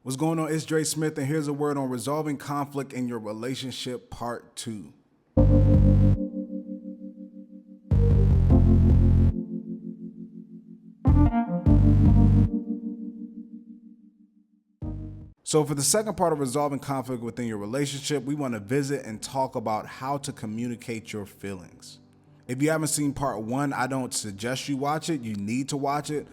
What's going on? It's Dre Smith, and here's a word on resolving conflict in your relationship, part 2. So for the second part of resolving conflict within your relationship, we want to visit and talk about how to communicate your feelings. If you haven't seen part 1, I don't suggest you watch it. You need to watch it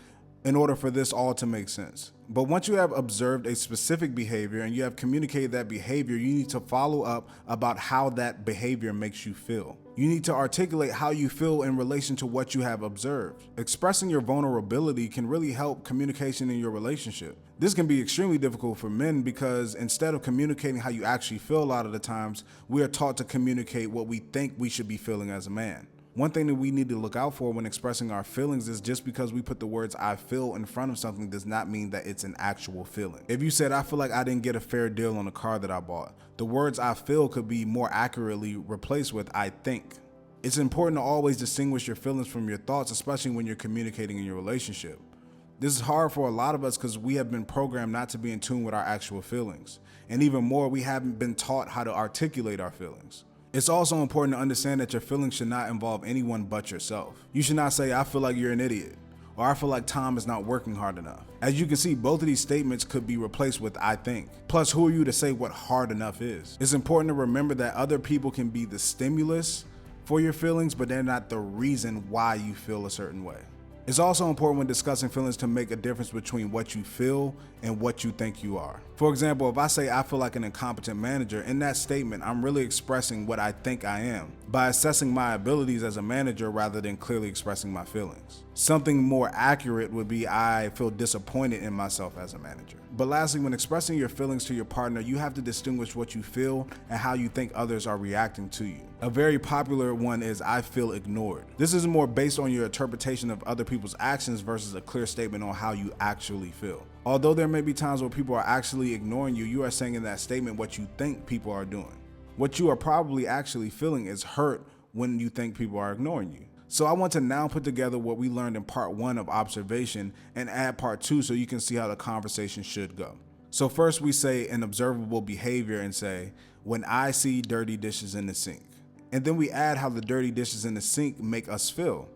in order for this all to make sense. But once you have observed a specific behavior and you have communicated that behavior, you need to follow up about how that behavior makes you feel. You need to articulate how you feel in relation to what you have observed. Expressing your vulnerability can really help communication in your relationship. This can be extremely difficult for men because instead of communicating how you actually feel a lot of the times, we are taught to communicate what we think we should be feeling as a man. One thing that we need to look out for when expressing our feelings is just because we put the words I feel in front of something does not mean that it's an actual feeling. If you said, I feel like I didn't get a fair deal on the car that I bought, the words I feel could be more accurately replaced with I think. It's important to always distinguish your feelings from your thoughts, especially when you're communicating in your relationship. This is hard for a lot of us because we have been programmed not to be in tune with our actual feelings. And even more, we haven't been taught how to articulate our feelings. It's also important to understand that your feelings should not involve anyone but yourself. You should not say, I feel like you're an idiot, or I feel like Tom is not working hard enough. As you can see, both of these statements could be replaced with I think. Plus, who are you to say what hard enough is? It's important to remember that other people can be the stimulus for your feelings, but they're not the reason why you feel a certain way. It's also important when discussing feelings to make a difference between what you feel and what you think you are. For example, if I say I feel like an incompetent manager, in that statement, I'm really expressing what I think I am by assessing my abilities as a manager rather than clearly expressing my feelings. Something more accurate would be I feel disappointed in myself as a manager. But lastly, when expressing your feelings to your partner, you have to distinguish what you feel and how you think others are reacting to you. A very popular one is I feel ignored. This is more based on your interpretation of other people's actions versus a clear statement on how you actually feel. Although there may be times where people are actually ignoring you, you are saying in that statement what you think people are doing. What you are probably actually feeling is hurt when you think people are ignoring you. So I want to now put together what we learned in part 1 of observation and add part 2 so you can see how the conversation should go. So first we say an observable behavior and say, when I see dirty dishes in the sink. And then we add how the dirty dishes in the sink make us feel.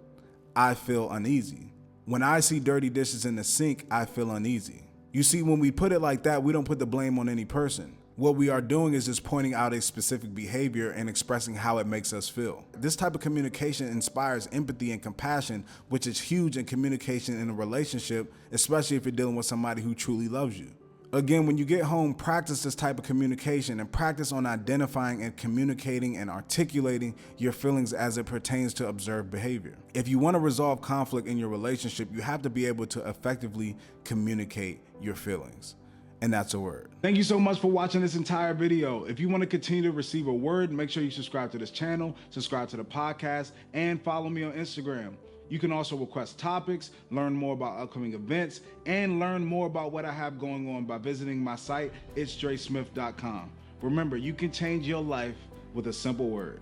I feel uneasy. When I see dirty dishes in the sink, I feel uneasy. You see, when we put it like that, we don't put the blame on any person. What we are doing is just pointing out a specific behavior and expressing how it makes us feel. This type of communication inspires empathy and compassion, which is huge in communication in a relationship, especially if you're dealing with somebody who truly loves you. Again, when you get home, practice this type of communication and practice on identifying and communicating and articulating your feelings as it pertains to observed behavior. If you want to resolve conflict in your relationship, you have to be able to effectively communicate your feelings. And that's a word. Thank you so much for watching this entire video. If you want to continue to receive a word, make sure you subscribe to this channel, subscribe to the podcast, and follow me on Instagram. You can also request topics, learn more about upcoming events, and learn more about what I have going on by visiting my site, itsdresmith.com. Remember, you can change your life with a simple word.